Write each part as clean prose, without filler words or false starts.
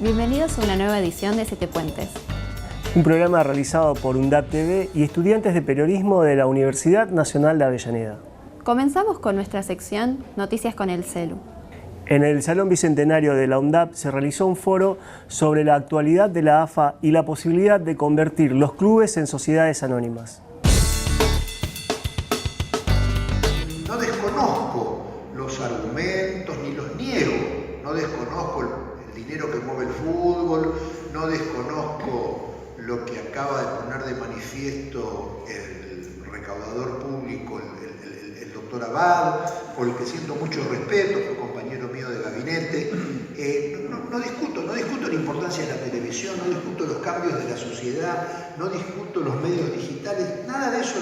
Bienvenidos a una nueva edición de Siete Puentes. Un programa realizado por UNDAP TV y estudiantes de periodismo de la Universidad Nacional de Avellaneda. Comenzamos con nuestra sección Noticias con el Celu. En el Salón Bicentenario de la UNDAP se realizó un foro sobre la actualidad de la AFA y la posibilidad de convertir los clubes en sociedades anónimas. No desconozco los argumentos ni los niego, no desconozco el dinero que mueve el fútbol, no desconozco lo que acaba de poner de manifiesto el recaudador público, el doctor Abad, por el que siento mucho respeto, fue compañero mío de gabinete. No discuto la importancia de la televisión, no discuto los cambios de la sociedad, no discuto los medios digitales, nada de eso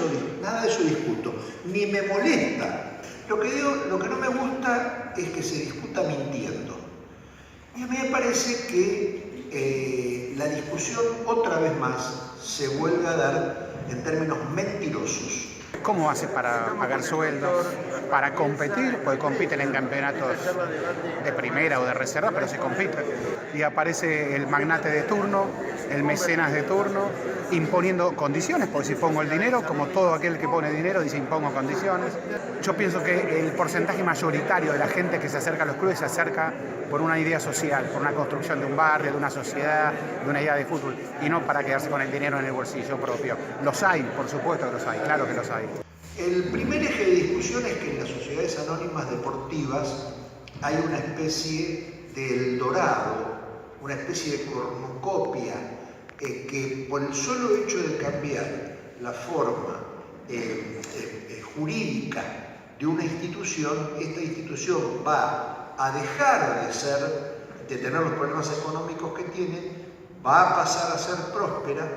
discuto, ni me molesta. Lo que no me gusta es que se discuta mintiendo. Y a mí me parece que la discusión otra vez más se vuelve a dar en términos mentirosos. ¿Cómo hace para pagar sueldos, para competir? Porque compiten en campeonatos de primera o de reserva, pero se compite. Y aparece el magnate de turno, el mecenas de turno, imponiendo condiciones, porque si pongo el dinero, como todo aquel que pone dinero dice impongo condiciones. Yo pienso que el porcentaje mayoritario de la gente que se acerca a los clubes se acerca por una idea social, por una construcción de un barrio, de una sociedad, de una idea de fútbol, y no para quedarse con el dinero en el bolsillo propio. Los hay, por supuesto que los hay, claro que los hay. El primer eje de discusión es que en las sociedades anónimas deportivas hay una especie de Eldorado, una especie de cornucopia, que por el solo hecho de cambiar la forma jurídica de una institución, esta institución va a dejar de tener los problemas económicos que tiene, va a pasar a ser próspera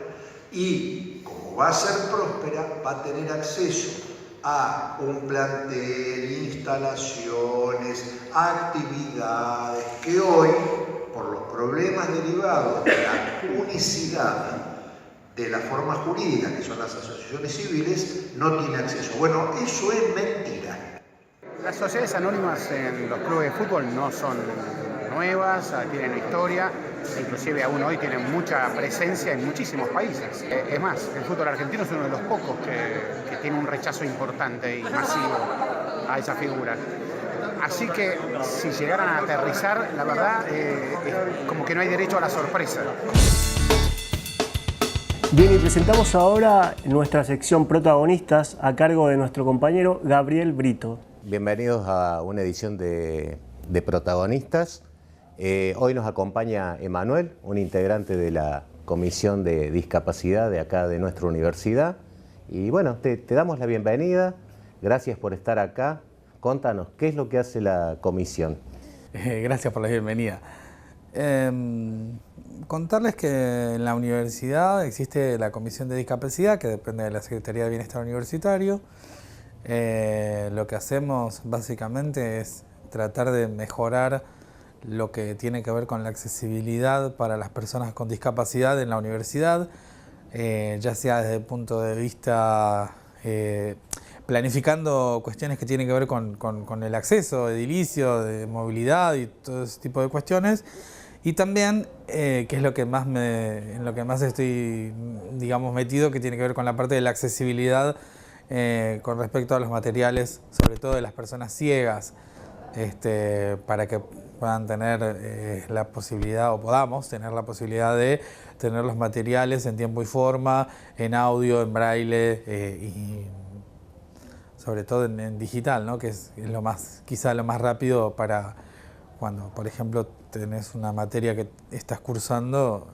y, como va a ser próspera, va a tener acceso a un plantel, instalaciones, actividades que hoy, por los problemas derivados de la unicidad de la forma jurídica, que son las asociaciones civiles, no tiene acceso. Bueno, eso es mentira. Las sociedades anónimas en los clubes de fútbol no son nuevas, tienen historia, inclusive aún hoy tienen mucha presencia en muchísimos países. Es más, el fútbol argentino es uno de los pocos que tiene un rechazo importante y masivo a esa figura. Así que si llegaran a aterrizar, la verdad es como que no hay derecho a la sorpresa. Bien, y presentamos ahora nuestra sección Protagonistas a cargo de nuestro compañero Gabriel Brito. Bienvenidos a una edición de Protagonistas. Hoy nos acompaña Emanuel, un integrante de la Comisión de Discapacidad de acá de nuestra universidad. Y bueno, te damos la bienvenida, gracias por estar acá. Contanos, ¿qué es lo que hace la comisión? Gracias por la bienvenida. Contarles que en la universidad existe la Comisión de Discapacidad, que depende de la Secretaría de Bienestar Universitario. Lo que hacemos básicamente es tratar de mejorar lo que tiene que ver con la accesibilidad para las personas con discapacidad en la universidad, ya sea desde el punto de vista planificando cuestiones que tienen que ver con el acceso, edilicio, de movilidad y todo ese tipo de cuestiones. Y también, que es lo que más en lo que más estoy, digamos, metido, que tiene que ver con la parte de la accesibilidad con respecto a los materiales, sobre todo de las personas ciegas, para que puedan tener la posibilidad, o podamos tener la posibilidad de tener los materiales en tiempo y forma, en audio, en braille y sobre todo en digital, ¿no? Que es quizá lo más rápido para cuando, por ejemplo, tenés una materia que estás cursando,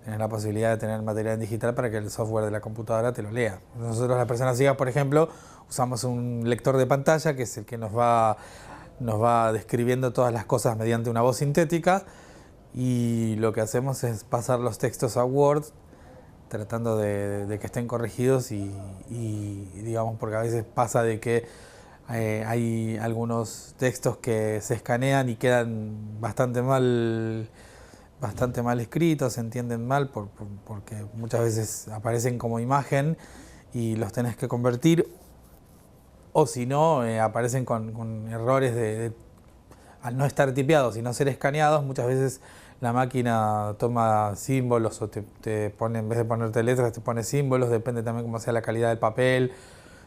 tenés la posibilidad de tener material en digital para que el software de la computadora te lo lea. Nosotros, las personas ciegas, por ejemplo, usamos un lector de pantalla, que es el que nos va describiendo todas las cosas mediante una voz sintética, y lo que hacemos es pasar los textos a Word, tratando de que estén corregidos y digamos, porque a veces pasa de que hay algunos textos que se escanean y quedan bastante mal escritos, se entienden mal porque muchas veces aparecen como imagen y los tenés que convertir, o si no, aparecen con errores al no estar tipeados y no ser escaneados, muchas veces la máquina toma símbolos o te pone, en vez de ponerte letras, te pone símbolos, depende también cómo sea la calidad del papel,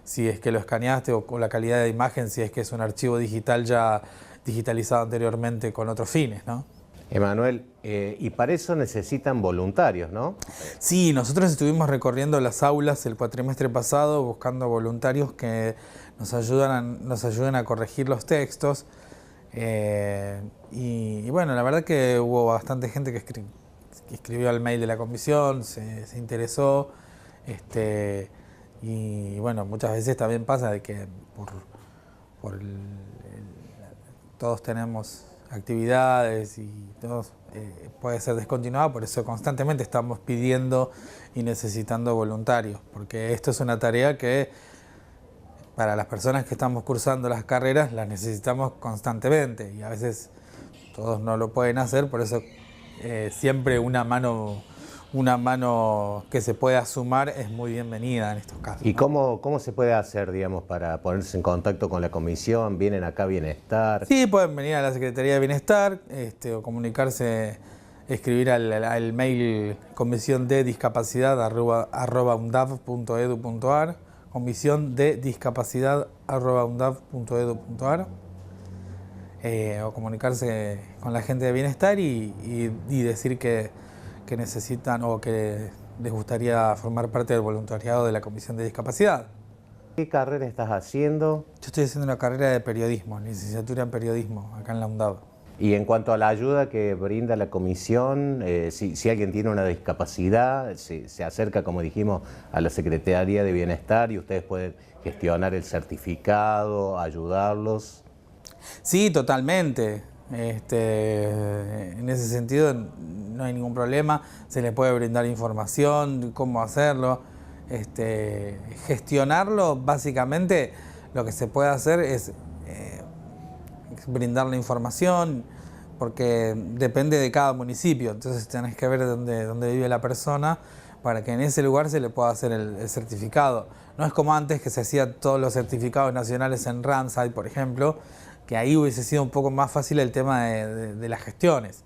si es que lo escaneaste o la calidad de imagen, si es que es un archivo digital ya digitalizado anteriormente con otros fines, ¿no? Emanuel, y para eso necesitan voluntarios, ¿no? Sí, nosotros estuvimos recorriendo las aulas el cuatrimestre pasado buscando voluntarios que nos ayuden a corregir los textos. Y bueno, la verdad que hubo bastante gente que escribió al mail de la comisión, se interesó. Y bueno, muchas veces también pasa de que todos tenemos actividades y todos puede ser descontinuado, por eso constantemente estamos pidiendo y necesitando voluntarios, porque esto es una tarea que para las personas que estamos cursando las carreras las necesitamos constantemente y a veces todos no lo pueden hacer, por eso siempre una mano que se pueda sumar es muy bienvenida en estos casos. ¿Y cómo se puede hacer, digamos, para ponerse en contacto con la comisión? ¿Vienen acá a Bienestar? Sí, pueden venir a la Secretaría de Bienestar o comunicarse, escribir al mail comisiondediscapacidad@undab.edu.ar, comisiondediscapacidad@undab.edu.ar, o comunicarse con la gente de Bienestar y decir que necesitan o que les gustaría formar parte del voluntariado de la Comisión de Discapacidad. ¿Qué carrera estás haciendo? Yo estoy haciendo una carrera de periodismo, licenciatura en periodismo, acá en la UNDAB. Y en cuanto a la ayuda que brinda la comisión, si alguien tiene una discapacidad, se acerca, como dijimos, a la Secretaría de Bienestar y ustedes pueden gestionar el certificado, ayudarlos. Sí, totalmente. En ese sentido no hay ningún problema, se le puede brindar información de cómo hacerlo. Gestionarlo, básicamente lo que se puede hacer es brindar la información, porque depende de cada municipio, entonces tenés que ver dónde vive la persona para que en ese lugar se le pueda hacer el certificado. No es como antes que se hacían todos los certificados nacionales en Ramsay, por ejemplo, que ahí hubiese sido un poco más fácil el tema de las gestiones.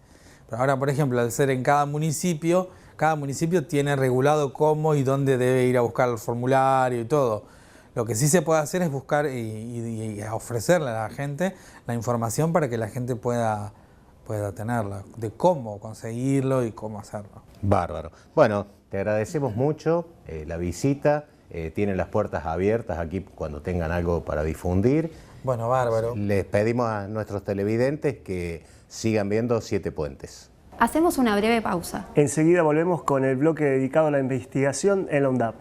Pero ahora, por ejemplo, al ser en cada municipio tiene regulado cómo y dónde debe ir a buscar el formulario y todo. Lo que sí se puede hacer es buscar y ofrecerle a la gente la información para que la gente pueda tenerla, de cómo conseguirlo y cómo hacerlo. Bárbaro. Bueno, te agradecemos mucho la visita. Tienen las puertas abiertas aquí cuando tengan algo para difundir. Bueno, bárbaro. Les pedimos a nuestros televidentes que sigan viendo Siete Puentes. Hacemos una breve pausa. Enseguida volvemos con el bloque dedicado a la investigación en la UNDAB.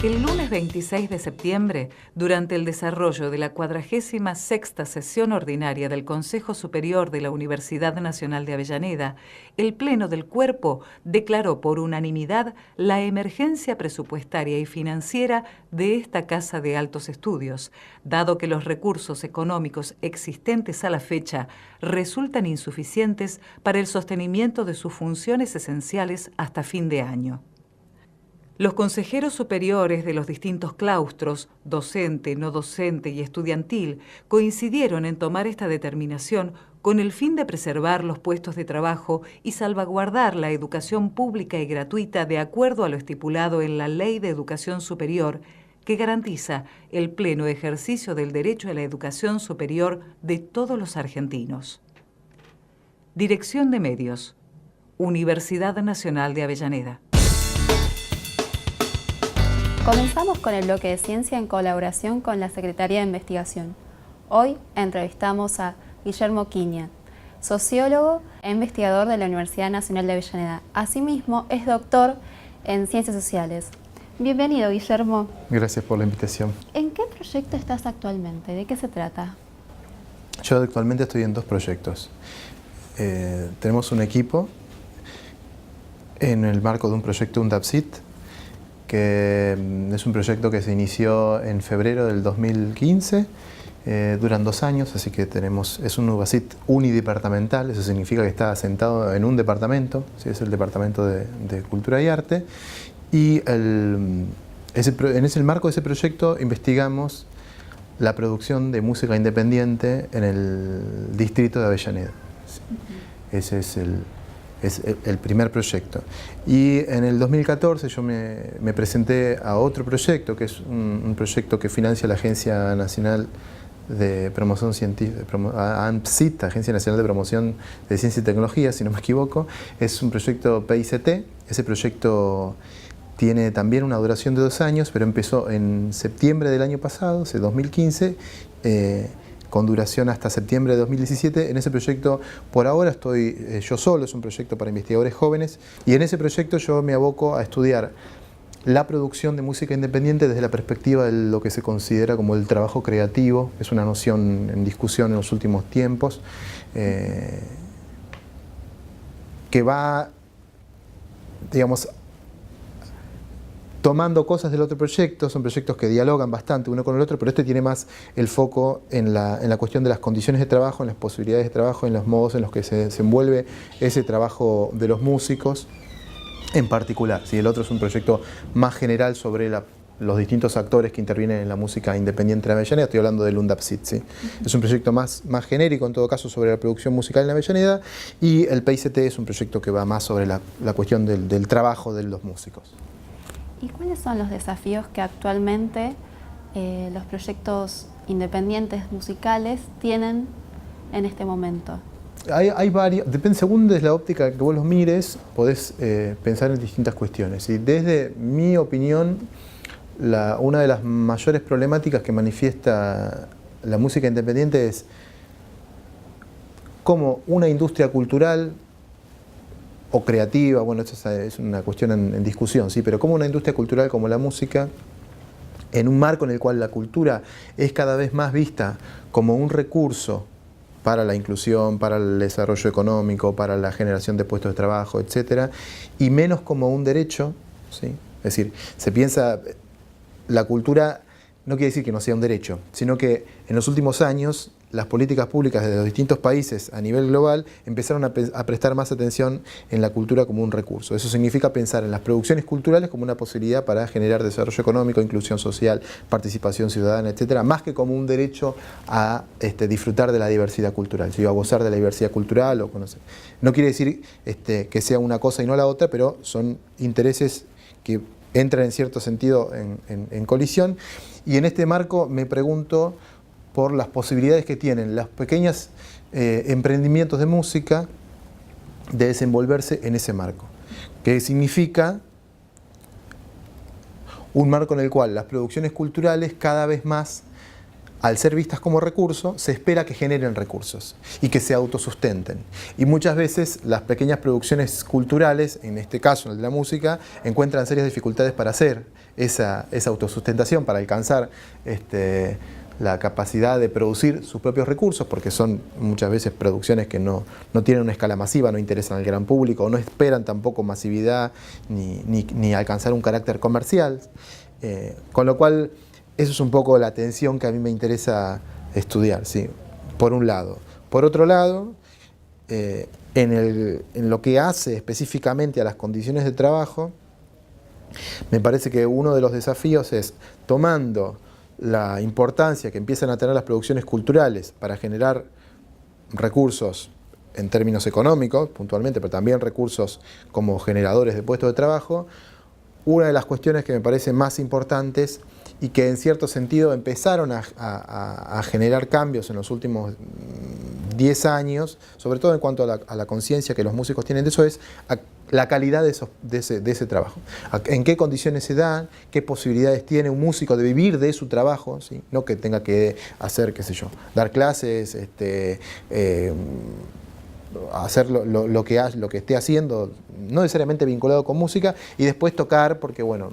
El lunes 26 de septiembre, durante el desarrollo de la 46ª sesión ordinaria del Consejo Superior de la Universidad Nacional de Avellaneda, el Pleno del Cuerpo declaró por unanimidad la emergencia presupuestaria y financiera de esta Casa de Altos Estudios, dado que los recursos económicos existentes a la fecha resultan insuficientes para el sostenimiento de sus funciones esenciales hasta fin de año. Los consejeros superiores de los distintos claustros, docente, no docente y estudiantil, coincidieron en tomar esta determinación con el fin de preservar los puestos de trabajo y salvaguardar la educación pública y gratuita de acuerdo a lo estipulado en la Ley de Educación Superior, que garantiza el pleno ejercicio del derecho a la educación superior de todos los argentinos. Dirección de Medios, Universidad Nacional de Avellaneda. Comenzamos con el bloque de ciencia en colaboración con la Secretaría de Investigación. Hoy entrevistamos a Guillermo Quiña, sociólogo e investigador de la Universidad Nacional de Avellaneda. Asimismo, es doctor en Ciencias Sociales. Bienvenido, Guillermo. Gracias por la invitación. ¿En qué proyecto estás actualmente? ¿De qué se trata? Yo actualmente estoy en dos proyectos. Tenemos un equipo en el marco de un proyecto UNDABCIT, que es un proyecto que se inició en febrero del 2015, duran 2 años, así que es un UNDABCIT unidepartamental, eso significa que está asentado en un departamento, ¿sí? Es el Departamento de Cultura y Arte, y en ese marco de ese proyecto investigamos la producción de música independiente en el distrito de Avellaneda. ¿sí? Ese es el primer proyecto. Y en el 2014 yo me presenté a otro proyecto, que es un proyecto que financia la Agencia Nacional de Promoción Científica, ANPCIT, Agencia Nacional de Promoción de Ciencia y Tecnología, si no me equivoco. Es un proyecto PICT. Ese proyecto tiene también una duración de 2 años, pero empezó en septiembre del año pasado, 2015, con duración hasta septiembre de 2017. En ese proyecto, por ahora estoy yo solo, es un proyecto para investigadores jóvenes, y en ese proyecto yo me aboco a estudiar la producción de música independiente desde la perspectiva de lo que se considera como el trabajo creativo. Es una noción en discusión en los últimos tiempos, que va, digamos, tomando cosas del otro proyecto. Son proyectos que dialogan bastante uno con el otro, pero este tiene más el foco en la cuestión de las condiciones de trabajo, en las posibilidades de trabajo, en los modos en los que se desenvuelve ese trabajo de los músicos en particular. ¿Sí? El otro es un proyecto más general sobre los distintos actores que intervienen en la música independiente de Avellaneda. Estoy hablando del UNDAPCIT. ¿Sí? Es un proyecto más genérico, en todo caso, sobre la producción musical en Avellaneda, y el PICT es un proyecto que va más sobre la cuestión del trabajo de los músicos. ¿Y cuáles son los desafíos que actualmente los proyectos independientes musicales tienen en este momento? Hay varios, depende, según desde la óptica que vos los mires, podés pensar en distintas cuestiones. Y desde mi opinión, una de las mayores problemáticas que manifiesta la música independiente es cómo una industria cultural o creativa, bueno, esto es una cuestión en discusión, ¿sí? Pero cómo una industria cultural como la música, en un marco en el cual la cultura es cada vez más vista como un recurso para la inclusión, para el desarrollo económico, para la generación de puestos de trabajo, etcétera, y menos como un derecho, ¿sí? Es decir, se piensa, la cultura no quiere decir que no sea un derecho, sino que en los últimos años las políticas públicas de los distintos países a nivel global empezaron a prestar más atención en la cultura como un recurso. Eso significa pensar en las producciones culturales como una posibilidad para generar desarrollo económico, inclusión social, participación ciudadana, etcétera, más que como un derecho a disfrutar de la diversidad cultural, ¿sí? A gozar de la diversidad cultural o conocer. No quiere decir que sea una cosa y no la otra, pero son intereses que entran en cierto sentido en colisión. Y en este marco me pregunto por las posibilidades que tienen los pequeños emprendimientos de música de desenvolverse en ese marco, que significa un marco en el cual las producciones culturales cada vez más, al ser vistas como recurso, se espera que generen recursos y que se autosustenten. Y muchas veces las pequeñas producciones culturales, en este caso el de la música, encuentran serias dificultades para hacer esa autosustentación, para alcanzar la capacidad de producir sus propios recursos, porque son muchas veces producciones que no tienen una escala masiva, no interesan al gran público, o no esperan tampoco masividad ni alcanzar un carácter comercial. Con lo cual, eso es un poco la tensión que a mí me interesa estudiar, ¿sí? Por un lado. Por otro lado, en lo que hace específicamente a las condiciones de trabajo, me parece que uno de los desafíos es, tomando la importancia que empiezan a tener las producciones culturales para generar recursos en términos económicos, puntualmente, pero también recursos como generadores de puestos de trabajo, una de las cuestiones que me parecen más importantes y que en cierto sentido empezaron a generar cambios en los últimos 10 años, sobre todo en cuanto a la conciencia que los músicos tienen de eso, es la calidad de ese trabajo. En qué condiciones se dan, qué posibilidades tiene un músico de vivir de su trabajo, ¿sí? No que tenga que hacer, qué sé yo, dar clases, hacer lo que esté haciendo, no necesariamente vinculado con música, y después tocar, porque bueno,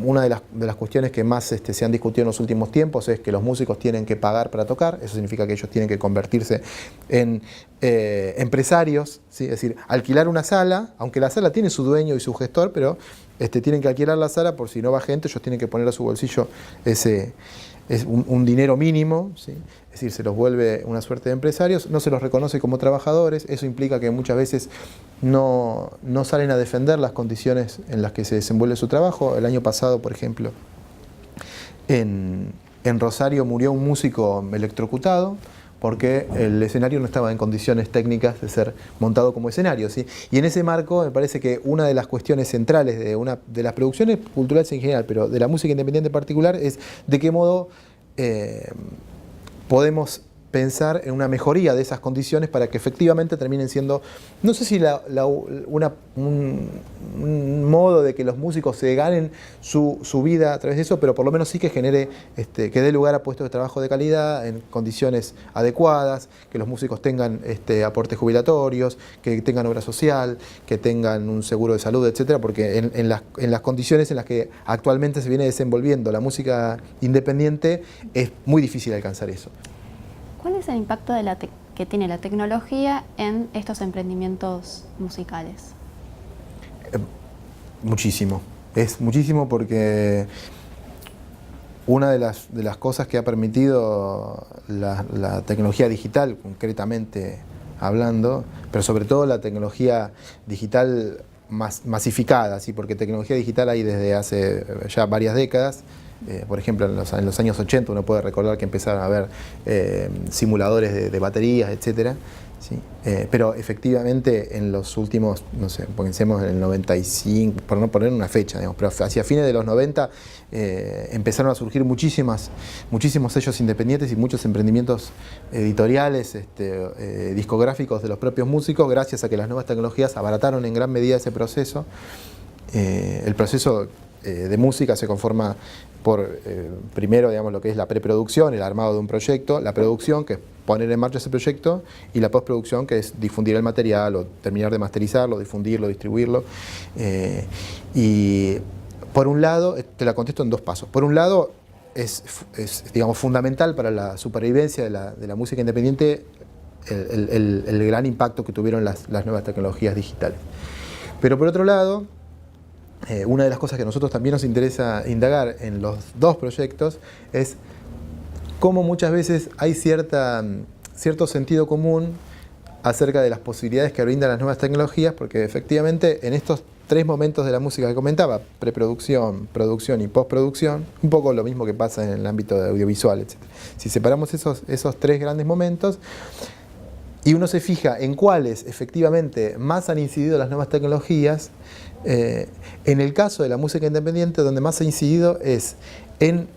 una de las cuestiones que más se han discutido en los últimos tiempos es que los músicos tienen que pagar para tocar. Eso significa que ellos tienen que convertirse en empresarios, ¿sí? Es decir, alquilar una sala, aunque la sala tiene su dueño y su gestor, pero tienen que alquilar la sala por si no va gente, ellos tienen que poner a su bolsillo un dinero mínimo, ¿sí? Es decir, se los vuelve una suerte de empresarios, no se los reconoce como trabajadores. Eso implica que muchas veces no salen a defender las condiciones en las que se desenvuelve su trabajo. El año pasado, por ejemplo, en Rosario murió un músico electrocutado porque el escenario no estaba en condiciones técnicas de ser montado como escenario, ¿sí? Y en ese marco me parece que una de las cuestiones centrales de las producciones culturales en general, pero de la música independiente en particular, es de qué modo podemos pensar en una mejoría de esas condiciones para que efectivamente terminen siendo, no sé si un modo de que los músicos se ganen su vida a través de eso, pero por lo menos sí que genere, que dé lugar a puestos de trabajo de calidad en condiciones adecuadas, que los músicos tengan aportes jubilatorios, que tengan obra social, que tengan un seguro de salud, etcétera, porque en las condiciones en las que actualmente se viene desenvolviendo la música independiente es muy difícil alcanzar eso. ¿Cuál es el impacto que tiene la tecnología en estos emprendimientos musicales? Muchísimo. Es muchísimo porque una de las cosas que ha permitido la tecnología digital, concretamente hablando, pero sobre todo la tecnología digital masificada, ¿sí? Porque tecnología digital hay desde hace ya varias décadas. Por ejemplo, en los años 80 uno puede recordar que empezaron a haber simuladores de baterías, etcétera, ¿sí? Pero efectivamente en los últimos, no sé, pensemos en el 95, por no poner una fecha, digamos, pero hacia fines de los 90 empezaron a surgir muchísimos sellos independientes y muchos emprendimientos editoriales, discográficos de los propios músicos, gracias a que las nuevas tecnologías abarataron en gran medida ese proceso. El proceso de música se conforma por, primero, digamos, lo que es la preproducción, el armado de un proyecto, la producción, que es poner en marcha ese proyecto, y la postproducción, que es difundir el material, o terminar de masterizarlo, difundirlo, distribuirlo. Y por un lado, te la contesto en dos pasos. Por un lado, es digamos, fundamental para la supervivencia de la música independiente el gran impacto que tuvieron las nuevas tecnologías digitales. Pero por otro lado, una de las cosas que a nosotros también nos interesa indagar en los dos proyectos es cómo muchas veces hay cierto sentido común acerca de las posibilidades que brindan las nuevas tecnologías, porque efectivamente en estos tres momentos de la música que comentaba, preproducción, producción y postproducción, un poco lo mismo que pasa en el ámbito de audiovisual, etc. Si separamos esos tres grandes momentos y uno se fija en cuáles efectivamente más han incidido las nuevas tecnologías, en el caso de la música independiente, donde más ha incidido es en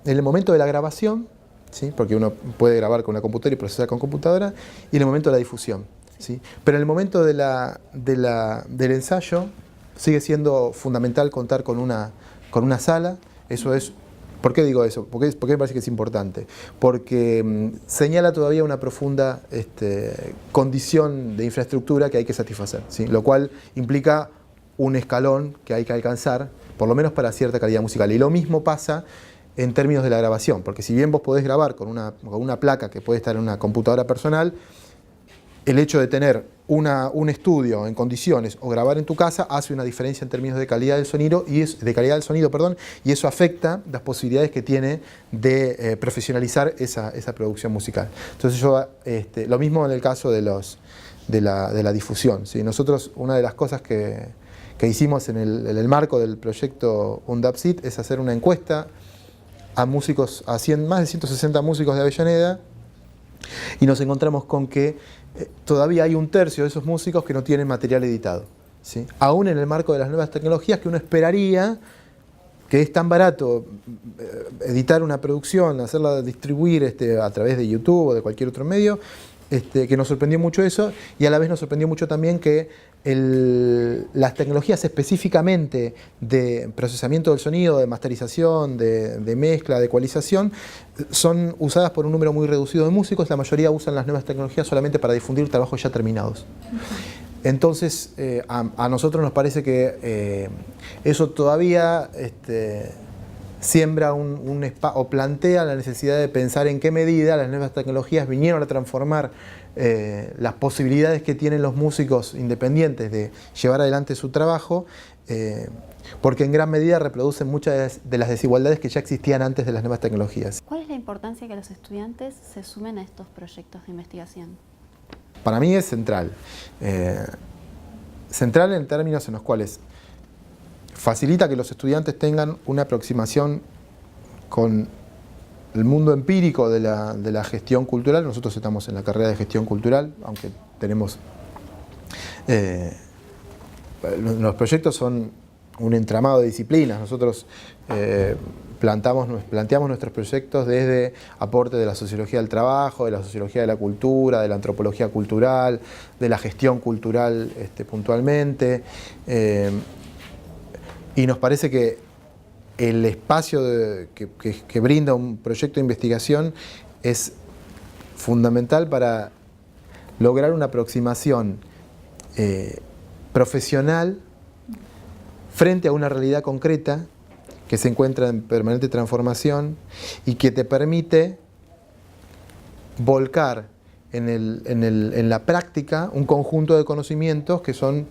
el momento de la grabación, ¿sí? Porque uno puede grabar con una computadora y procesar con computadora, y en el momento de la difusión, ¿sí? Pero en el momento del ensayo sigue siendo fundamental contar con una sala. Eso es. ¿Por qué digo eso? ¿Por qué me parece que es importante? Porque señala todavía una profunda condición de infraestructura que hay que satisfacer, ¿sí? Lo cual implica un escalón que hay que alcanzar, por lo menos para cierta calidad musical. Y lo mismo pasa en términos de la grabación, porque si bien vos podés grabar con una placa que puede estar en una computadora personal, el hecho de tener un estudio en condiciones o grabar en tu casa hace una diferencia en términos de calidad del sonido y eso afecta las posibilidades que tiene de profesionalizar esa producción musical. Entonces lo mismo en el caso de la difusión, ¿sí? Nosotros, una de las cosas que hicimos en el marco del proyecto UNDAPSIT es hacer una encuesta a músicos, más de 160 músicos de Avellaneda, y nos encontramos con que todavía hay un tercio de esos músicos que no tienen material editado, ¿sí? Aún en el marco de las nuevas tecnologías, que uno esperaría, que es tan barato editar una producción, hacerla distribuir a través de YouTube o de cualquier otro medio, que nos sorprendió mucho eso, y a la vez nos sorprendió mucho también que las tecnologías específicamente de procesamiento del sonido, de masterización, de mezcla, de ecualización, son usadas por un número muy reducido de músicos. La mayoría usan las nuevas tecnologías solamente para difundir trabajos ya terminados. Entonces, a nosotros nos parece que eso todavía siembra o plantea la necesidad de pensar en qué medida las nuevas tecnologías vinieron a transformar las posibilidades que tienen los músicos independientes de llevar adelante su trabajo, porque en gran medida reproducen muchas de las desigualdades que ya existían antes de las nuevas tecnologías. ¿Cuál es la importancia que los estudiantes se sumen a estos proyectos de investigación? Para mí es central. Central en términos en los cuales facilita que los estudiantes tengan una aproximación con el mundo empírico de la gestión cultural. Nosotros estamos en la carrera de gestión cultural, aunque tenemos... los proyectos son un entramado de disciplinas. Nosotros planteamos nuestros proyectos desde aporte de la sociología del trabajo, de la sociología de la cultura, de la antropología cultural, de la gestión cultural puntualmente. Y nos parece que el espacio que brinda un proyecto de investigación es fundamental para lograr una aproximación profesional frente a una realidad concreta que se encuentra en permanente transformación y que te permite volcar en la práctica un conjunto de conocimientos que son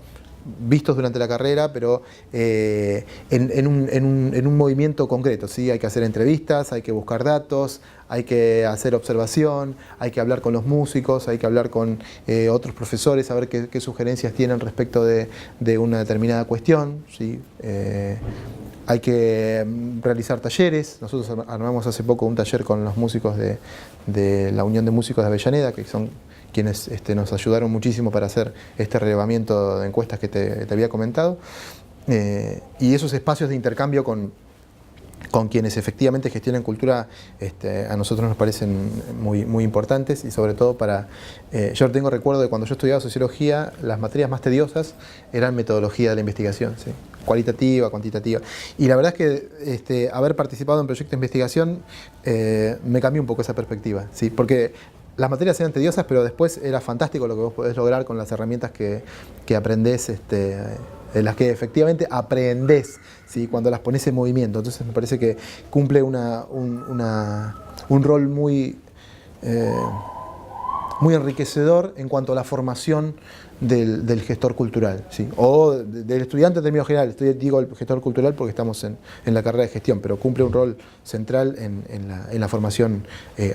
vistos durante la carrera, pero en un movimiento concreto, ¿sí? Hay que hacer entrevistas, hay que buscar datos, hay que hacer observación, hay que hablar con los músicos, hay que hablar con otros profesores, a ver qué sugerencias tienen respecto de una determinada cuestión, ¿sí? Hay que realizar talleres. Nosotros armamos hace poco un taller con los músicos de la Unión de Músicos de Avellaneda, que son quienes nos ayudaron muchísimo para hacer este relevamiento de encuestas que te había comentado. Y esos espacios de intercambio con quienes efectivamente gestionan cultura a nosotros nos parecen muy importantes, y sobre todo yo tengo recuerdo de cuando yo estudiaba sociología, las materias más tediosas eran metodología de la investigación, ¿sí? Cualitativa, cuantitativa. Y la verdad es que haber participado en proyectos de investigación me cambió un poco esa perspectiva, ¿sí? Porque las materias eran tediosas, pero después era fantástico lo que vos podés lograr con las herramientas que aprendés, de las que efectivamente aprendés, ¿sí? Cuando las pones en movimiento. Entonces me parece que cumple un rol muy enriquecedor en cuanto a la formación del gestor cultural, ¿sí? O del estudiante en términos generales. Digo el gestor cultural porque estamos en la carrera de gestión, pero cumple un rol central en la formación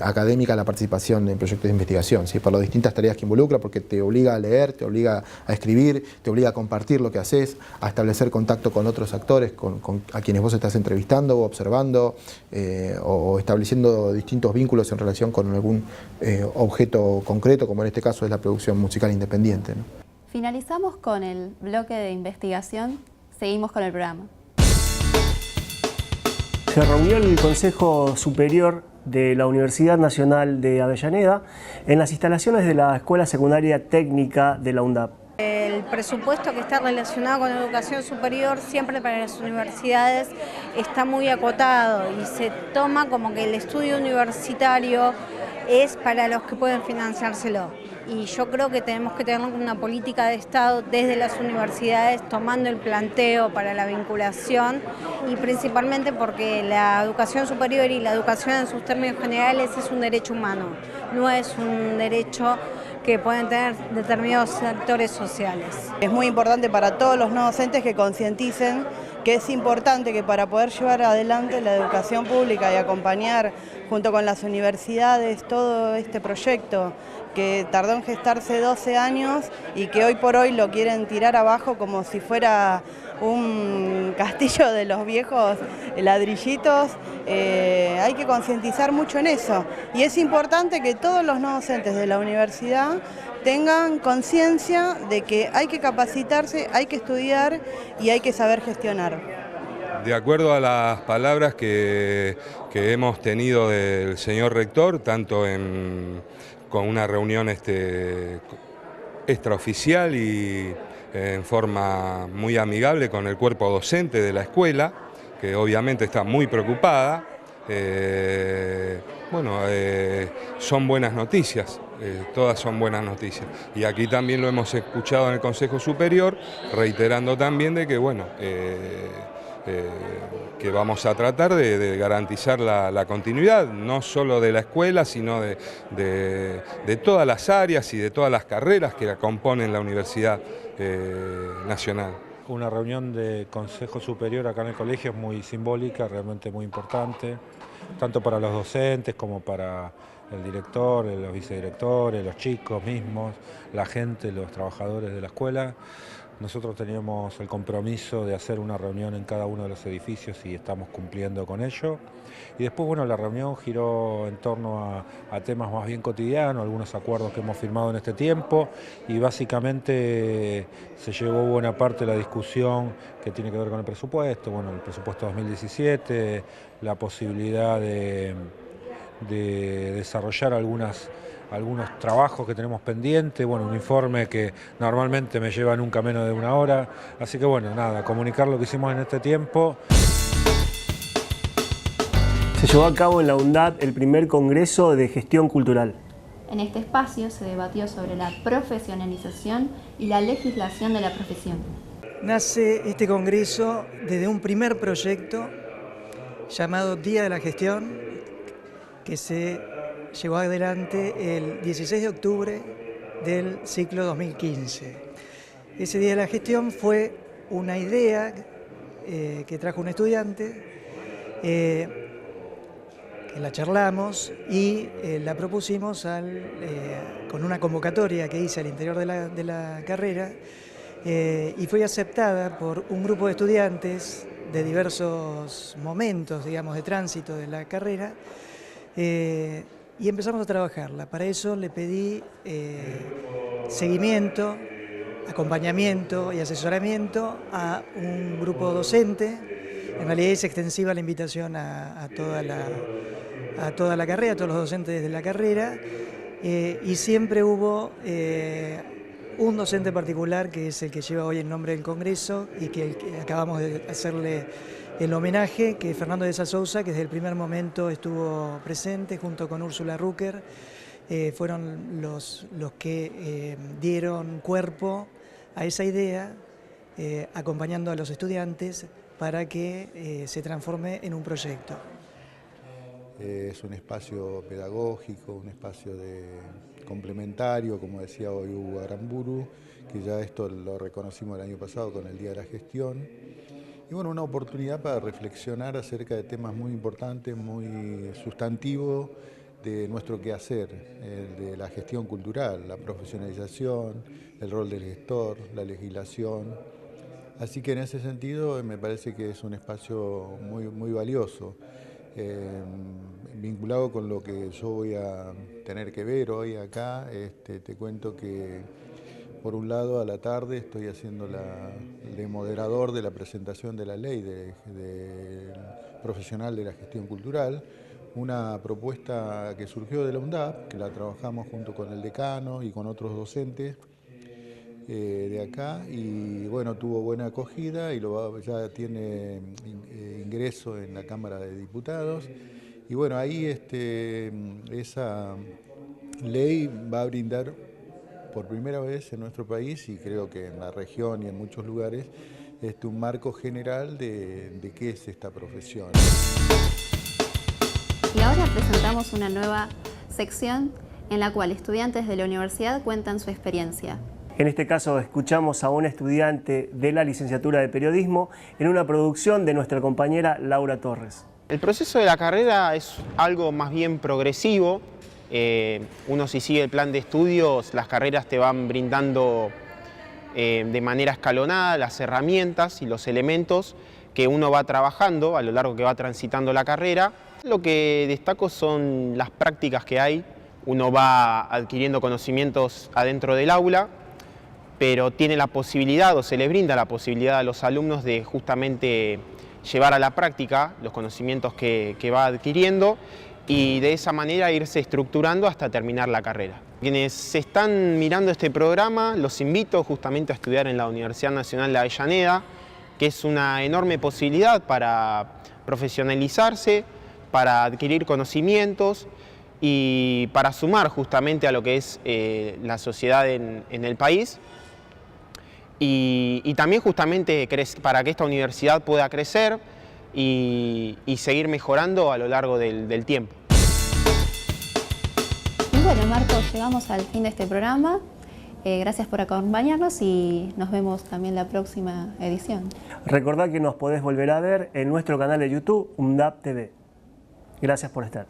académica, la participación en proyectos de investigación, ¿sí? Por las distintas tareas que involucra, porque te obliga a leer, te obliga a escribir, te obliga a compartir lo que haces, a establecer contacto con otros actores, a quienes vos estás entrevistando o observando, o estableciendo distintos vínculos en relación con algún objeto concreto, como en este caso es la producción musical independiente, ¿no? Finalizamos con el bloque de investigación. Seguimos con el programa. Se reunió el Consejo Superior de la Universidad Nacional de Avellaneda en las instalaciones de la Escuela Secundaria Técnica de la UNDAP. El presupuesto que está relacionado con educación superior siempre para las universidades está muy acotado y se toma como que el estudio universitario es para los que pueden financiárselo. Y yo creo que tenemos que tener una política de Estado desde las universidades tomando el planteo para la vinculación, y principalmente porque la educación superior y la educación en sus términos generales es un derecho humano, no es un derecho que pueden tener determinados sectores sociales. Es muy importante para todos los no docentes que concienticen que es importante que para poder llevar adelante la educación pública y acompañar junto con las universidades todo este proyecto que tardó en gestarse 12 años y que hoy por hoy lo quieren tirar abajo como si fuera un castillo de los viejos ladrillitos, hay que concientizar mucho en eso. Y es importante que todos los no docentes de la universidad tengan conciencia de que hay que capacitarse, hay que estudiar y hay que saber gestionar. De acuerdo a las palabras que hemos tenido del señor rector, tanto con una reunión extraoficial y en forma muy amigable con el cuerpo docente de la escuela, que obviamente está muy preocupada, son buenas noticias, todas son buenas noticias. Y aquí también lo hemos escuchado en el Consejo Superior, reiterando también de que, que vamos a tratar de garantizar la continuidad, no solo de la escuela, sino de todas las áreas y de todas las carreras que la componen la Universidad Nacional. Una reunión de Consejo Superior acá en el colegio es muy simbólica, realmente muy importante, tanto para los docentes como para el director, los vicedirectores, los chicos mismos, la gente, los trabajadores de la escuela, Nosotros teníamos el compromiso de hacer una reunión en cada uno de los edificios y estamos cumpliendo con ello. Y después, bueno, la reunión giró en torno a temas más bien cotidianos, algunos acuerdos que hemos firmado en este tiempo, y básicamente se llevó buena parte de la discusión que tiene que ver con el presupuesto, bueno, el presupuesto 2017, la posibilidad de desarrollar algunos trabajos que tenemos pendientes, bueno, un informe que normalmente me lleva nunca menos de 1 hora, así que bueno, nada, comunicar lo que hicimos en este tiempo. Se llevó a cabo en la UNDAP el primer Congreso de Gestión Cultural. En este espacio se debatió sobre la profesionalización y la legislación de la profesión. Nace este congreso desde un primer proyecto llamado Día de la Gestión, que se llevó adelante el 16 de octubre del ciclo 2015. Ese Día de la Gestión fue una idea que trajo un estudiante, que la charlamos y la propusimos con una convocatoria que hice al interior de la carrera, y fue aceptada por un grupo de estudiantes de diversos momentos, digamos, de tránsito de la carrera, y empezamos a trabajarla. Para eso le pedí seguimiento, acompañamiento y asesoramiento a un grupo docente. En realidad es extensiva la invitación a toda la carrera, a todos los docentes de la carrera, y siempre hubo un docente particular que es el que lleva hoy el nombre del Congreso y que acabamos de hacerle el homenaje, que es Fernando de Sousa, que desde el primer momento estuvo presente junto con Úrsula Rucker. Fueron los que dieron cuerpo a esa idea, acompañando a los estudiantes para que se transforme en un proyecto. Es un espacio pedagógico, un espacio complementario, como decía hoy Hugo Aramburu, que ya esto lo reconocimos el año pasado con el Día de la Gestión. Y bueno, una oportunidad para reflexionar acerca de temas muy importantes, muy sustantivos de nuestro quehacer, de la gestión cultural, la profesionalización, el rol del gestor, la legislación. Así que en ese sentido me parece que es un espacio muy valioso, vinculado con lo que yo voy a tener que ver hoy acá. Te cuento que por un lado, a la tarde estoy haciendo de moderador de la presentación de la ley profesional de la gestión cultural, una propuesta que surgió de la UNDAP, que la trabajamos junto con el decano y con otros docentes de acá, y bueno, tuvo buena acogida y ya tiene ingreso en la Cámara de Diputados. Y bueno, ahí esa ley va a brindar por primera vez en nuestro país, y creo que en la región y en muchos lugares, un marco general de qué es esta profesión. Y ahora presentamos una nueva sección en la cual estudiantes de la universidad cuentan su experiencia. En este caso escuchamos a una estudiante de la licenciatura de Periodismo en una producción de nuestra compañera Laura Torres. El proceso de la carrera es algo más bien progresivo. Uno, si sigue el plan de estudios, las carreras te van brindando de manera escalonada las herramientas y los elementos que uno va trabajando a lo largo que va transitando la carrera. Lo que destaco son las prácticas que hay. Uno va adquiriendo conocimientos adentro del aula, pero tiene la posibilidad, o se le brinda la posibilidad a los alumnos de justamente llevar a la práctica los conocimientos que va adquiriendo, y de esa manera irse estructurando hasta terminar la carrera. Quienes están mirando este programa, los invito justamente a estudiar en la Universidad Nacional de Avellaneda, que es una enorme posibilidad para profesionalizarse, para adquirir conocimientos y para sumar justamente a lo que es la sociedad en el país, y también justamente para que esta universidad pueda crecer y seguir mejorando a lo largo del tiempo. Y bueno, Marcos, llegamos al fin de este programa. Gracias por acompañarnos y nos vemos también la próxima edición. Recordá que nos podés volver a ver en nuestro canal de YouTube, UNDAP TV. Gracias por estar.